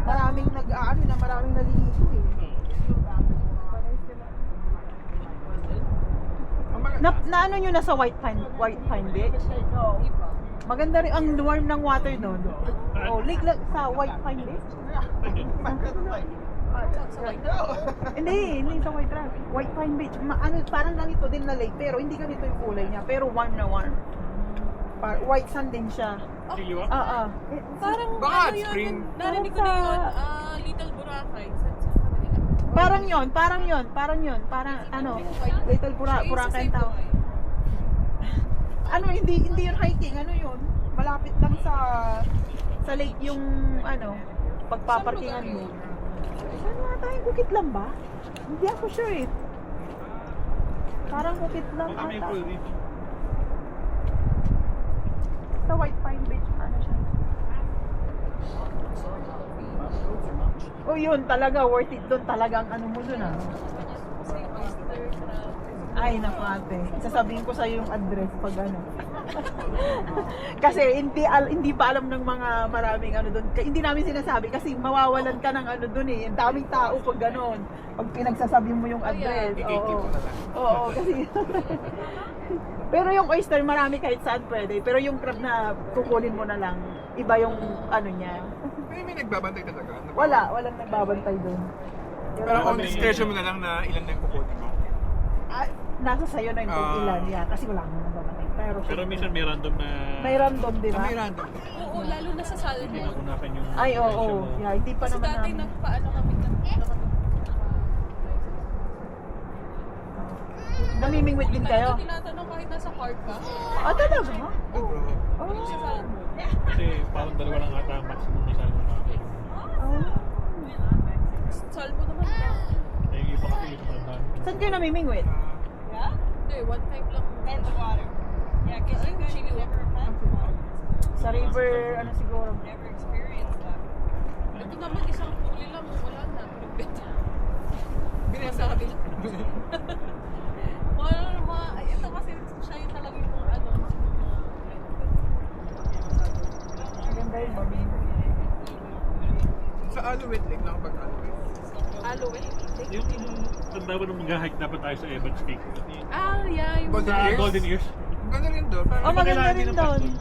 maraming maraming naliligo eh. Na ano nyo na sa White Pine Beach? Maganda rin ang warm ng water doon. Oh, lake sa White Pine Beach? Hindi sa White Rock. White Pine Beach. Parang ganito din na lake pero hindi ganito yung kulay niya. Pero warm na warm. White sand din siya. Parang baka ano spring. yun, narinig ko na yun, Little Boracay. Parang yun. Parang ano, Little Boracay tao. Ano, hindi yun hiking, ano yun? Malapit lang sa lake yung ano, pagpaparkingan mo. Saan nga tayong Bukit lang ba? Hindi ako sure eh. Parang Bukit lang ata. Sa White Pine Beach, ano siya? Oh yun, talaga worth it doon. Talagang ano mo doon ah. Ay, naku ate. Sasabihin ko sa'yo yung address pag ano. Kasi hindi pa alam ng mga maraming ano doon. Hindi namin sinasabi kasi mawawalan ka ng ano doon eh. Ang daming tao pag gano'n. Pag pinagsasabi mo yung address. Oo, kasi... Pero yung oyster marami kahit saan pwede. Pero yung crab na kukunin mo na lang, iba yung ano niya. May nagbabantay talaga? Walang nagbabantay doon. Pero on discretion mo na lang na ilan na yung kukunin mo? Nasa sayo na yung kung ilan yan. Kasi wala mo nagbabantay. Pero minsan may random na... May random, di ba? May random. Oo, lalo na sa salmon. Pinakunakan yung... Ay, oo. Yeah, hindi pa Kasi naman dati namin. nagpaano kami Namimingwit din kayo? Tinatanong kahit nasa park ka. Talaga? Oh, bro. Yung sa salmon. Kasi parang dalawa lang ata ang maximum na salmon natin. Salmon naman ba? Eh, yung iba kasi yung naman. Saan kayo namimingwit? Yeah? Hindi, one time lang. And the water. Yeah, kasi yung chili water. Sa river, ano siguro? Never experienced that. Ito naman isang huli lang, wala na. Nagbenta. Binasabi lang. Ito kasi siya yung talaga yung ano. Maganda yun, mami. Sa Alouette Lake, nakapag-Alouette. Alouette? Yung tanda ba nung mag-hike dapat tayo sa Evans Peak? Yeah, yung Golden Sa Ears? Golden Ears? Ang ganda rin doon. Oh, maganda rin doon.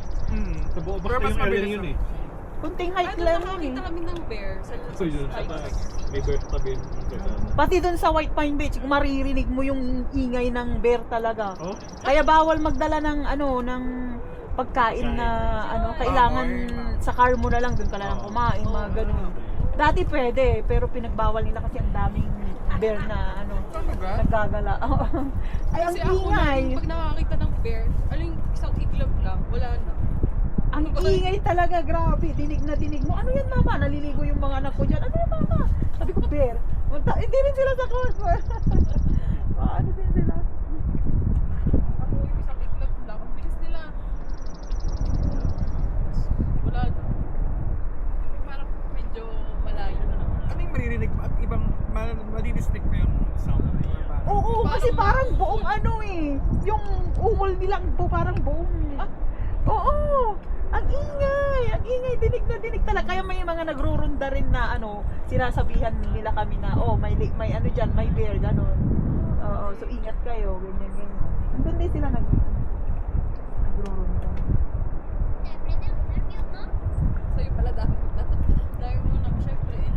Sa buo Pero basta mas yung area mabilis yun lang. eh. Kunting hike ano, lang yun nakakita eh. kami ng bear sa So yun, sa taas. May bear sa tabi. Pati doon sa White Pine Beach, maririnig mo yung ingay ng bear talaga. Oh? Kaya bawal magdala ng ano, ng pagkain na ano, kailangan sa car mo na lang, doon ka na lang kumain, mga ganun. Dati pwede, pero pinagbawal nila kasi ang daming bear na ano, Talaga? naggagala. Ay, ang Kasi ako ingay. pag nakakita ng bear, aling isang iglap lang, wala na. Ang ingay talaga, grabe. Dinig na dinig mo. Ano yan, mama? Naliligo yung mga anak ko dyan. Ano yan, mama? Sabi ko, bear. Hindi rin sila takot. Ano din sila? Ako yung isang iglap lang, ang bilis nila. Wala na. Parang medyo malayo na naman. Ano yung maririnig mo? At ibang madidistrict mo yung sound? Oo, kasi parang buong ano eh. Yung ungol nilang po, parang buong. Oo. Ang ingay, dinig na dinig talaga. Kaya may mga nagrurunda rin na ano, sinasabihan nila kami na, may ano dyan, may bear, gano'n. Oo, so ingat kayo, ganyan. Andun din sila nagrurunda. So yung pala dami mo na, syempre,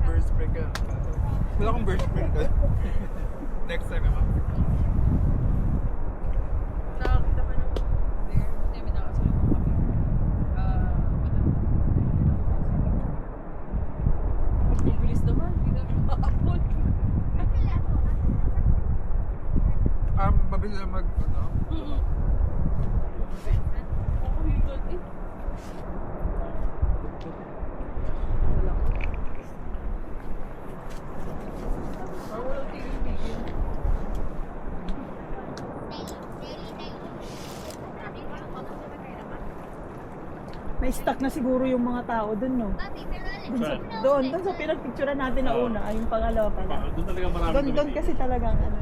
Bird spray ka. Wala akong bird spray ka. Next time naman. nakakita pa ng bear. Hindi, may nakasalubong kami. Bibilis naman, hindi namin maabot. Mabilis na mag, ano? Ako higod eh. Walang tigil-tigil. May stock na siguro yung mga tao dun, no? Saan? Doon sa pinagpicturean natin na una, ay yung pangalawa pala. Doon talaga marami Doon kasi talagang ano.